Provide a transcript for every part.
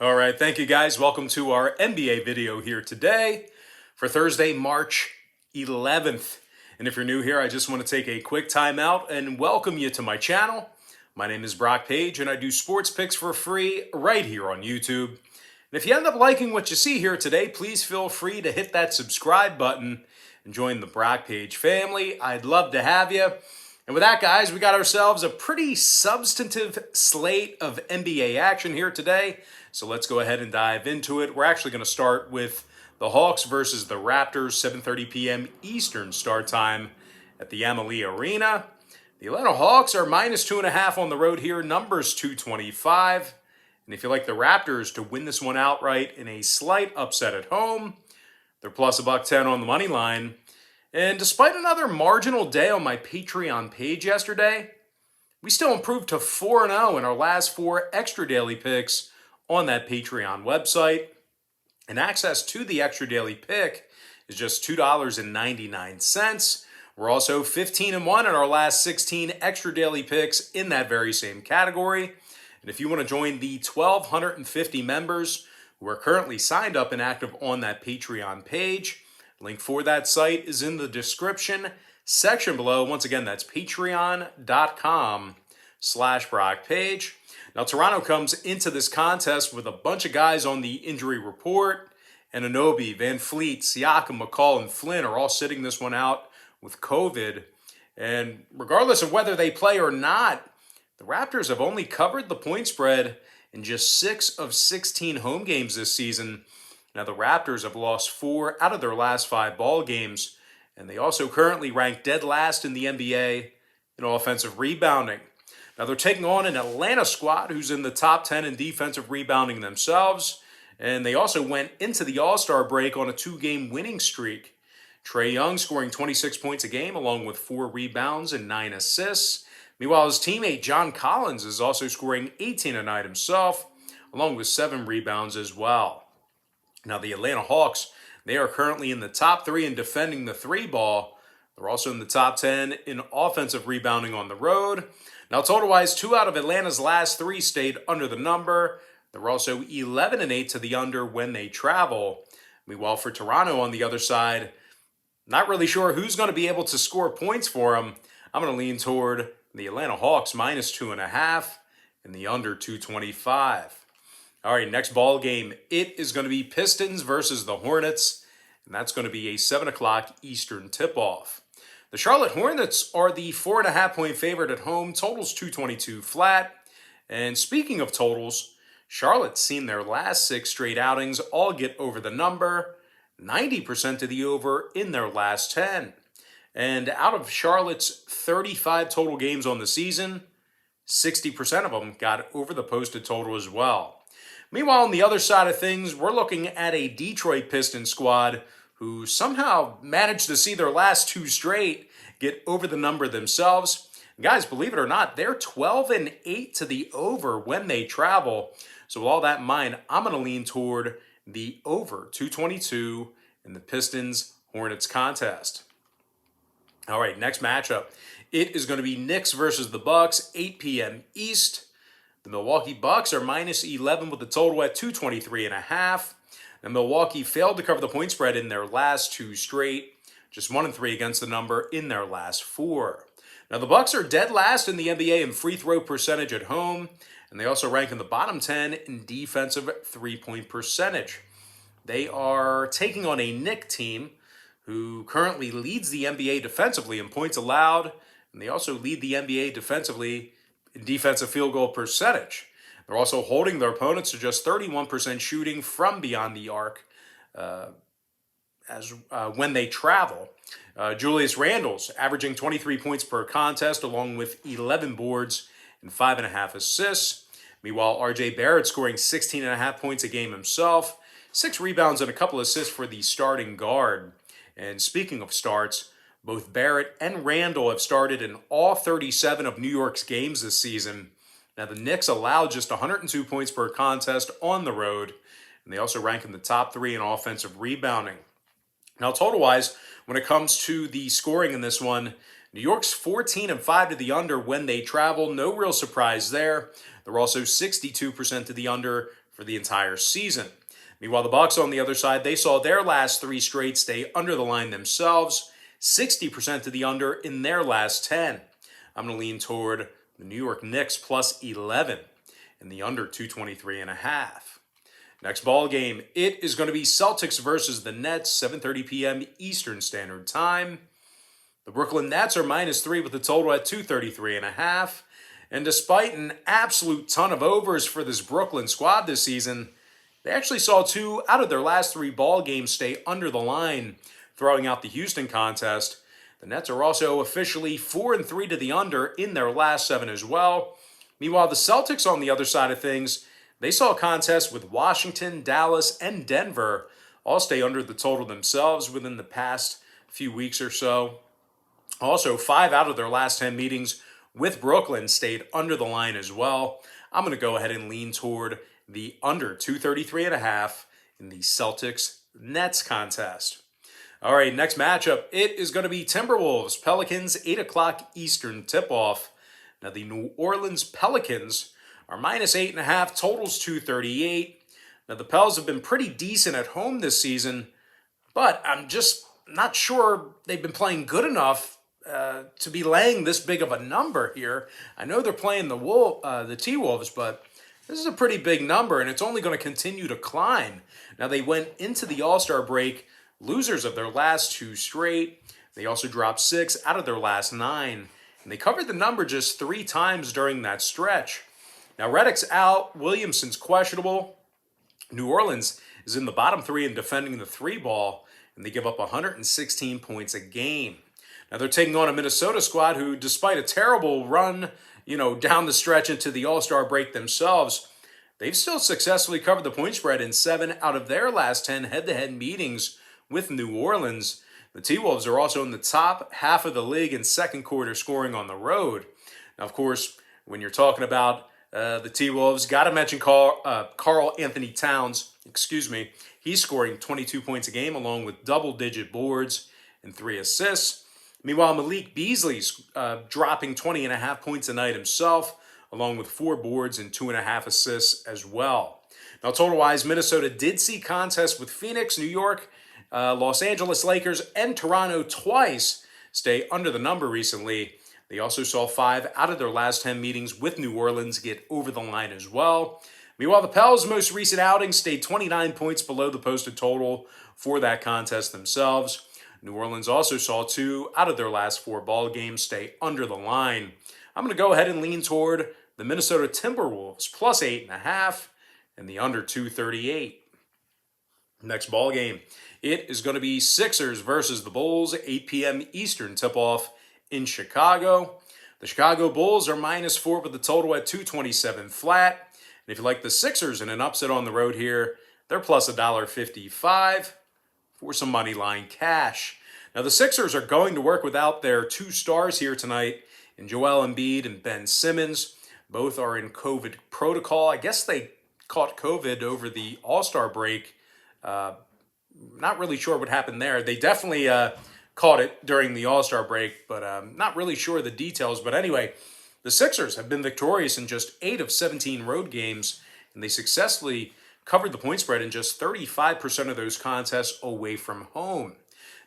All right, thank you guys. Welcome to our NBA video here today for Thursday, March 11th. And if you're new here, I just want to take a quick time out and welcome you to my channel. My name is Brock Page and I do sports picks for free right here on YouTube. And if you end up liking what you see here today, please feel free to hit that subscribe button and join the Brock Page family. I'd love to have you. And with that, guys, we got ourselves a pretty substantive slate of NBA action here today. So let's go ahead and dive into it. We're actually going to start with the Hawks versus the Raptors, 7:30 p.m. Eastern start time at the Amalie Arena. The Atlanta Hawks are -2.5 on the road here, numbers 225. And if you like the Raptors to win this one outright in a slight upset at home, they're plus $110 on the money line. And despite another marginal day on my Patreon page yesterday, we still improved to 4-0 in our last 4 extra daily picks on that Patreon website. And access to the extra daily pick is just $2.99. We're also 15-1 in our last 16 extra daily picks in that very same category. And if you want to join the 1,250 members who are currently signed up and active on that Patreon page, link for that site is in the description section below. Once again, that's patreon.com/BrockPage. Now, Toronto comes into this contest with a bunch of guys on the injury report. Anunoby, Van Fleet, Siakam, McCall, and Flynn are all sitting this one out with COVID. And regardless of whether they play or not, the Raptors have only covered the point spread in just 6 of 16 home games this season. Now, the Raptors have lost 4 out of their last 5 ball games, and they also currently rank dead last in the NBA in offensive rebounding. Now, they're taking on an Atlanta squad who's in the top 10 in defensive rebounding themselves, and they also went into the All-Star break on a 2-game winning streak. Trae Young scoring 26 points a game along with 4 rebounds and 9 assists. Meanwhile, his teammate John Collins is also scoring 18 a night himself, along with 7 rebounds as well. Now, the Atlanta Hawks, they are currently in the top 3 in defending the 3-ball. They're also in the top 10 in offensive rebounding on the road. Now, total-wise, 2 out of Atlanta's last 3 stayed under the number. They're also 11-8 to the under when they travel. Meanwhile, for Toronto on the other side, not really sure who's going to be able to score points for them. I'm going to lean toward the Atlanta Hawks -2.5 and the under 225. All right, next ball game. It is going to be Pistons versus the Hornets, and that's going to be a 7 o'clock Eastern tip-off. The Charlotte Hornets are the 4.5-point favorite at home. Totals 222 flat. And speaking of totals, Charlotte's seen their last 6 straight outings all get over the number, 90% to the over in their last 10. And out of Charlotte's 35 total games on the season, 60% of them got over the posted total as well. Meanwhile, on the other side of things, we're looking at a Detroit Pistons squad who somehow managed to see their last 2 straight get over the number themselves. And guys, believe it or not, they're 12-8 to the over when they travel. So with all that in mind, I'm going to lean toward the over 222 in the Pistons-Hornets contest. All right, next matchup. It is going to be Knicks versus the Bucks, 8 p.m. East. The Milwaukee Bucks are -11 with the total at 223.5. And Milwaukee failed to cover the point spread in their last 2 straight, just 1-3 against the number in their last 4. Now, the Bucks are dead last in the NBA in free throw percentage at home, and they also rank in the bottom 10 in defensive three-point percentage. They are taking on a Knicks team who currently leads the NBA defensively in points allowed, and they also lead the NBA defensively in defensive field goal percentage. They're also holding their opponents to just 31% shooting from beyond the arc when they travel. Julius Randle's averaging 23 points per contest along with 11 boards and 5.5 assists. Meanwhile, RJ Barrett scoring 16.5 points a game himself, 6 rebounds and a couple assists for the starting guard. And speaking of starts, both Barrett and Randle have started in all 37 of New York's games this season. Now, the Knicks allowed just 102 points per contest on the road, and they also rank in the top 3 in offensive rebounding. Now, total-wise, when it comes to the scoring in this one, New York's 14-5 to the under when they travel. No real surprise there. They're also 62% to the under for the entire season. Meanwhile, the Bucks on the other side, they saw their last 3 straight stay under the line themselves, 60% to the under in their last 10. I'm going to lean toward the New York Knicks plus 11 in the under 223.5. Next ball game, it is going to be Celtics versus the Nets, 7:30 p.m. Eastern Standard Time. The Brooklyn Nets are -3 with the total at 233.5. And despite an absolute ton of overs for this Brooklyn squad this season, they actually saw 2 out of their last 3 ball games stay under the line, throwing out the Houston contest. The Nets are also officially 4-3 to the under in their last 7 as well. Meanwhile, the Celtics on the other side of things, they saw contests with Washington, Dallas, and Denver all stay under the total themselves within the past few weeks or so. Also, 5 out of their last 10 meetings with Brooklyn stayed under the line as well. I'm going to go ahead and lean toward the under 233.5 in the Celtics-Nets contest. All right, next matchup, it is going to be Timberwolves, Pelicans, 8 o'clock Eastern tip-off. Now, the New Orleans Pelicans are -8.5, totals 238. Now, the Pels have been pretty decent at home this season, but I'm just not sure they've been playing good enough to be laying this big of a number here. I know they're playing the T-Wolves, but this is a pretty big number, and it's only going to continue to climb. Now, they went into the All-Star break losers of their last 2 straight. They also dropped 6 out of their last 9, and they covered the number just 3 times during that stretch. Now, Redick's out. Williamson's questionable. New Orleans is in the bottom 3 in defending the 3-ball, and they give up 116 points a game. Now, they're taking on a Minnesota squad who, despite a terrible run, down the stretch into the All-Star break themselves, they've still successfully covered the point spread in 7 out of their last 10 head-to-head meetings with New Orleans. The T-Wolves are also in the top half of the league in second quarter scoring on the road. Now, of course, when you're talking about the T-Wolves, got to mention Karl Anthony Towns. He's scoring 22 points a game along with double-digit boards and 3 assists. Meanwhile, Malik Beasley's dropping 20.5 points a night himself, along with 4 boards and 2.5 assists as well. Now, total-wise, Minnesota did see contests with Phoenix, New York, Los Angeles Lakers, and Toronto twice stay under the number recently. They also saw 5 out of their last 10 meetings with New Orleans get over the line as well. Meanwhile, the Pels' most recent outing stayed 29 points below the posted total for that contest themselves. New Orleans also saw 2 out of their last 4 ball games stay under the line. I'm going to go ahead and lean toward the Minnesota Timberwolves plus 8.5 and the under 238. Next ball game, it is going to be Sixers versus the Bulls, 8 p.m. Eastern tip-off in Chicago. The Chicago Bulls are -4 with the total at 227 flat. And if you like the Sixers in an upset on the road here, they're plus $1.55 for some money line cash. Now, the Sixers are going to work without their 2 stars here tonight in Joel Embiid and Ben Simmons. Both are in COVID protocol. I guess they caught COVID over the All-Star break. Not really sure what happened there. They definitely caught it during the All-Star break, but not really sure of the details. But anyway, the Sixers have been victorious in just 8 of 17 road games, and they successfully covered the point spread in just 35% of those contests away from home.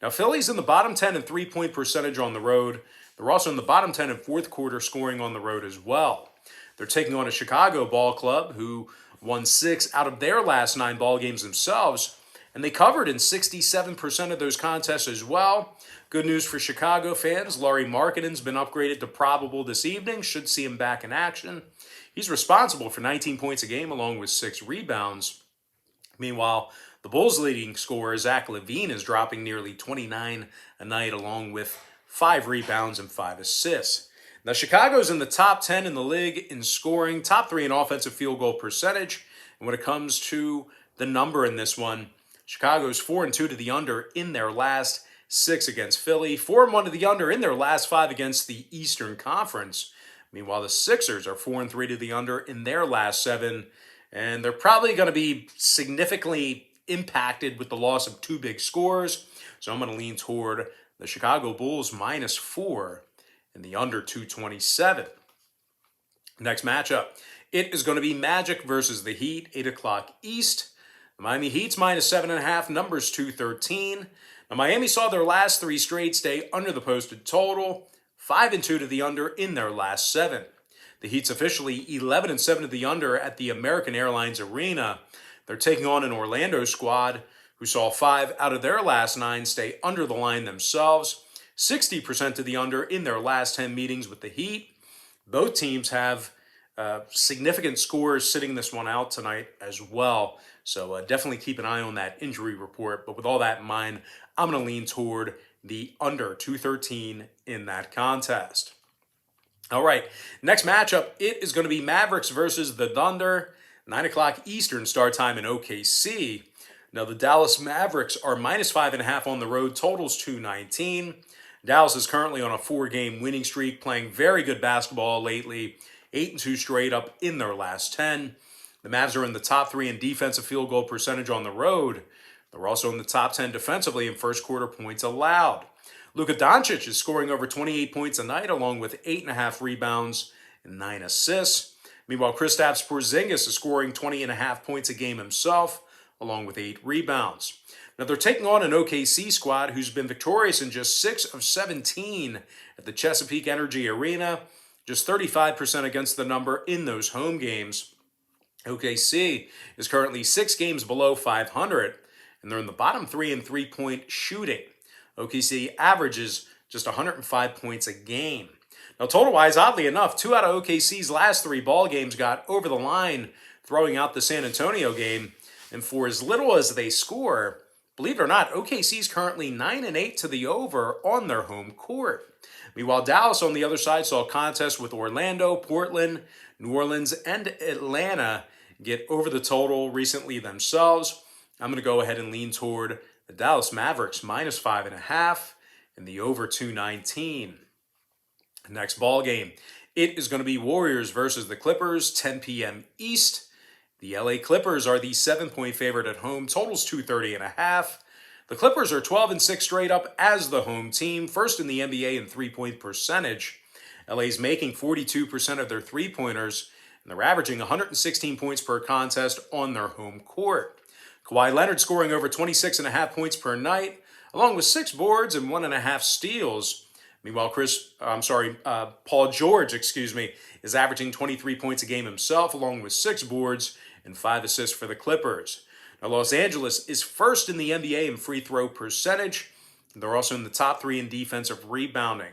Now, Philly's in the bottom 10 in three-point percentage on the road. They're also in the bottom 10 in fourth quarter scoring on the road as well. They're taking on a Chicago ball club who won 6 out of their last 9 ball games themselves, and they covered in 67% of those contests as well. Good news for Chicago fans. Lauri Markkanen's been upgraded to probable this evening. Should see him back in action. He's responsible for 19 points a game along with 6 rebounds. Meanwhile, the Bulls' leading scorer, Zach LaVine, is dropping nearly 29 a night along with 5 rebounds and 5 assists. Now, Chicago's in the top 10 in the league in scoring, top 3 in offensive field goal percentage. And when it comes to the number in this one, Chicago's 4-2 to the under in their last 6 against Philly, 4-1 to the under in their last 5 against the Eastern Conference. Meanwhile, the Sixers are 4-3 to the under in their last 7, and they're probably going to be significantly impacted with the loss of 2 big scores. So I'm going to lean toward the Chicago Bulls -4 and the under 227. Next matchup, It is going to be Magic versus the Heat, 8 o'clock East. The Miami Heat's minus 7.5, numbers 213. Now, Miami saw their last 3 straight stay under the posted total, 5-2 to the under in their last 7. The Heat's officially 11-7 to the under at the American Airlines Arena. They're taking on an Orlando squad who saw 5 out of their last 9 stay under the line themselves, 60% to the under in their last 10 meetings with the Heat. Both teams have significant scores sitting this one out tonight as well. So definitely keep an eye on that injury report. But with all that in mind, I'm going to lean toward the under 213 in that contest. All right, next matchup, it is going to be Mavericks versus the Thunder, 9 o'clock Eastern start time in OKC. Now, the Dallas Mavericks are minus 5.5 on the road, totals 219. Dallas is currently on a 4-game winning streak, playing very good basketball lately, 8-2 straight up in their last 10. The Mavs are in the top 3 in defensive field goal percentage on the road. They're also in the top 10 defensively in first quarter points allowed. Luka Doncic is scoring over 28 points a night, along with 8.5 rebounds and 9 assists. Meanwhile, Kristaps Porzingis is scoring 20.5 points a game himself, along with 8 rebounds. Now, they're taking on an OKC squad who's been victorious in just 6 of 17 at the Chesapeake Energy Arena, just 35% against the number in those home games. OKC is currently 6 games below 500, and they're in the bottom 3 in three-point shooting. OKC averages just 105 points a game. Now, total-wise, oddly enough, 2 out of OKC's last 3 ball games got over the line, throwing out the San Antonio game. And for as little as they score, believe it or not, OKC is currently 9-8 to the over on their home court. Meanwhile, Dallas on the other side saw a contest with Orlando, Portland, New Orleans, and Atlanta get over the total recently themselves. I'm going to go ahead and lean toward the Dallas Mavericks minus 5.5 and the over 219. Next ball game, it is going to be Warriors versus the Clippers, 10 p.m. East. The LA Clippers are the 7-point favorite at home, totals 230.5. The Clippers are 12-6 straight up as the home team, first in the NBA in three-point percentage. LA's making 42% of their three-pointers, and they're averaging 116 points per contest on their home court. Kawhi Leonard scoring over 26.5 points per night, along with 6 boards and 1.5 steals. Meanwhile, Paul George, is averaging 23 points a game himself, along with 6 boards and 5 assists for the Clippers. Now, Los Angeles is first in the NBA in free throw percentage. They're also in the top 3 in defensive rebounding.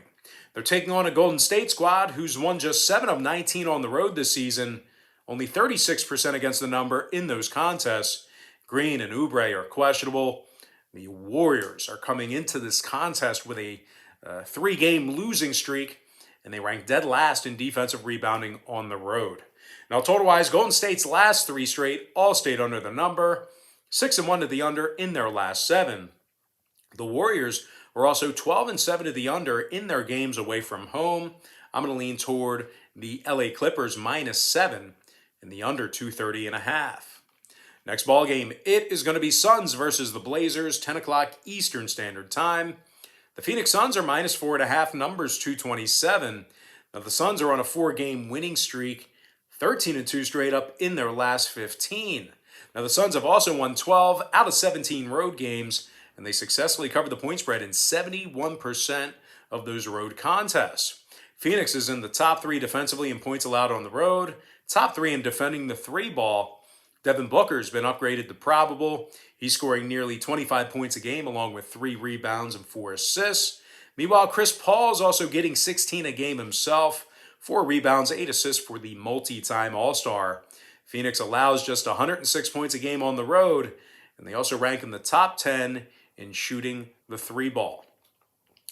They're taking on a Golden State squad who's won just 7 of 19 on the road this season, only 36% against the number in those contests. Green and Oubre are questionable. The Warriors are coming into this contest with a 3-game losing streak, and they rank dead last in defensive rebounding on the road. Now, total-wise, Golden State's last 3 straight all stayed under the number, 6-1 to the under in their last 7. The Warriors are also 12-7 to the under in their games away from home. I'm going to lean toward the LA Clippers minus 7 and the under 230.5. Next ball game, it is going to be Suns versus the Blazers, 10 o'clock Eastern Standard Time. The Phoenix Suns are minus 4.5, numbers 227. Now, the Suns are on a 4-game winning streak, 13-2 straight up in their last 15. Now, the Suns have also won 12 out of 17 road games, and they successfully covered the point spread in 71% of those road contests. Phoenix is in the top 3 defensively in points allowed on the road, top 3 in defending the 3-ball. Devin Booker's been upgraded to probable. He's scoring nearly 25 points a game, along with 3 rebounds and 4 assists. Meanwhile, Chris Paul's also getting 16 a game himself, 4 rebounds, 8 assists for the multi-time All-Star. Phoenix allows just 106 points a game on the road, and they also rank in the top 10 in shooting the 3-ball.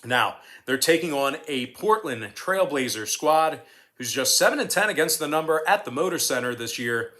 Now, they're taking on a Portland Trailblazer squad who's just 7-10 against the number at the Motor Center this year.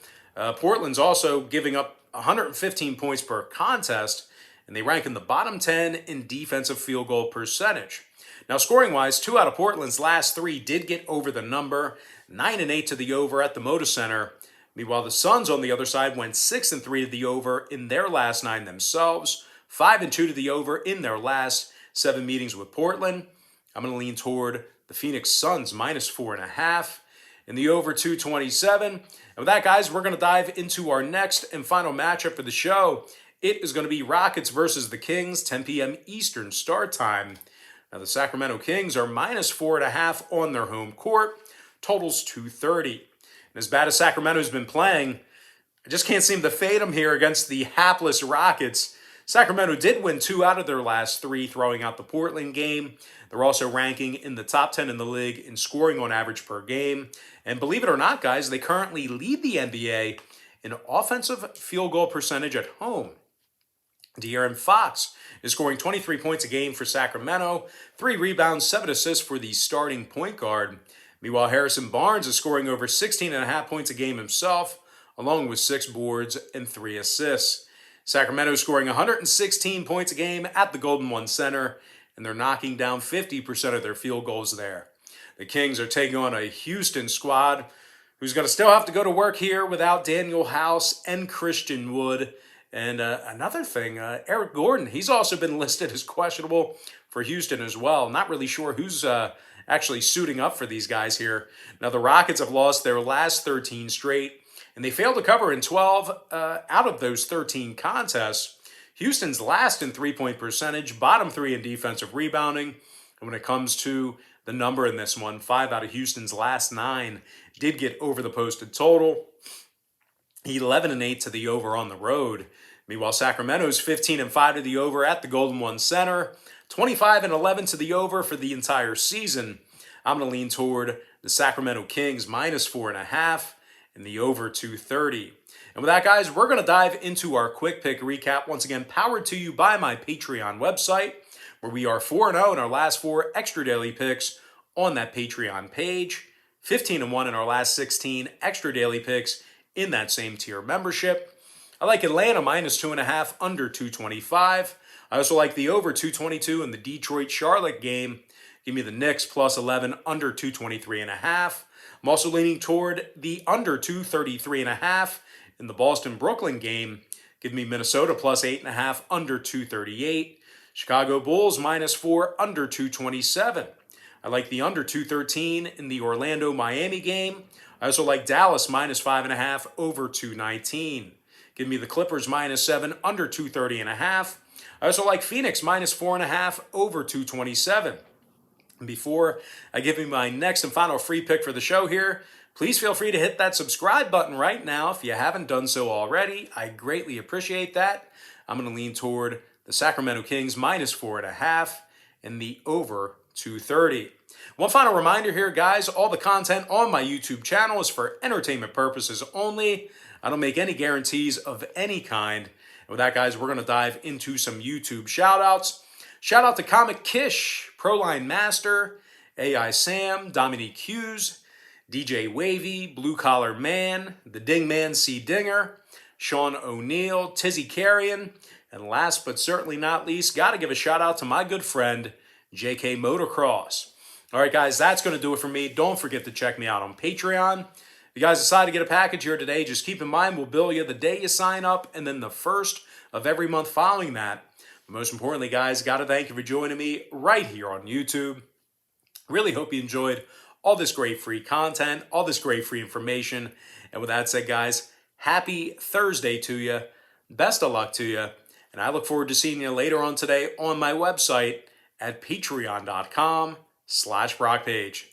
Portland's also giving up 115 points per contest, and they rank in the bottom 10 in defensive field goal percentage. Now, scoring-wise, 2 out of Portland's last 3 did get over the number, 9-8 to the over at the Motor Center. Meanwhile, the Suns on the other side went 6-3 to the over in their last 9 themselves, 5-2 to the over in their last 7 meetings with Portland. I'm going to lean toward the Phoenix Suns minus 4.5. in the over 227. And with that, guys, we're going to dive into our next and final matchup for the show. It is going to be Rockets versus the Kings, 10 p.m. Eastern start time. Now, the Sacramento Kings are minus 4.5 on their home court. Totals 230. And as bad as Sacramento's been playing, I just can't seem to fade them here against the hapless Rockets. Sacramento did win 2 out of their last 3, throwing out the Portland game. They're also ranking in the top 10 in the league in scoring on average per game. And believe it or not, guys, they currently lead the NBA in offensive field goal percentage at home. De'Aaron Fox is scoring 23 points a game for Sacramento, 3 rebounds, 7 assists for the starting point guard. Meanwhile, Harrison Barnes is scoring over 16.5 points a game himself, along with 6 boards and 3 assists. Sacramento is scoring 116 points a game at the Golden One Center, and they're knocking down 50% of their field goals there. The Kings are taking on a Houston squad who's going to still have to go to work here without Daniel House and Christian Wood. And another thing, Eric Gordon, he's also been listed as questionable for Houston as well. Not really sure who's actually suiting up for these guys here. Now, the Rockets have lost their last 13 straight, and they failed to cover in 12 out of those 13 contests. Houston's last in three-point percentage, bottom 3 in defensive rebounding. And when it comes to the number in this one, 5 out of Houston's last 9 did get over the posted total. 11-8 to the over on the road. Meanwhile, Sacramento's 15-5 to the over at the Golden One Center. 25-11 to the over for the entire season. I'm going to lean toward the Sacramento Kings minus 4.5 and the over 230. And with that, guys, we're going to dive into our quick pick recap. Once again, powered to you by my Patreon website, where we are 4-0 in our last 4 extra daily picks on that Patreon page. 15-1 in our last 16 extra daily picks in that same tier membership. I like Atlanta minus 2.5 under 225. I also like the over 222 in the Detroit-Charlotte game. Give me the Knicks plus 11 under 223.5. I'm also leaning toward the under 233.5 in the Boston-Brooklyn game. Give me Minnesota plus 8.5 under 238. Chicago Bulls minus 4 under 227. I like the under 213 in the Orlando-Miami game. I also like Dallas minus 5.5 over 219. Give me the Clippers minus 7 under 230.5. I also like Phoenix minus 4.5 over 227. And before I give you my next and final free pick for the show here, please feel free to hit that subscribe button right now if you haven't done so already. I greatly appreciate that. I'm going to lean toward the Sacramento Kings minus 4.5 and the over 230. One final reminder here, guys, all the content on my YouTube channel is for entertainment purposes only. I don't make any guarantees of any kind. And with that, guys, we're going to dive into some YouTube shout-outs. Shout out to Comic Kish, Proline Master, AI Sam, Dominique Hughes, DJ Wavy, Blue Collar Man, The Ding Man C. Dinger, Sean O'Neill, Tizzy Carrion, and last but certainly not least, got to give a shout out to my good friend, JK Motocross. All right, guys, that's going to do it for me. Don't forget to check me out on Patreon. If you guys decide to get a package here today, just keep in mind we'll bill you the day you sign up and then the first of every month following that. But most importantly, guys, got to thank you for joining me right here on YouTube. Really hope you enjoyed all this great free content, all this great free information. And with that said, guys, happy Thursday to you. Best of luck to you. And I look forward to seeing you later on today on my website at patreon.com/BrockPage.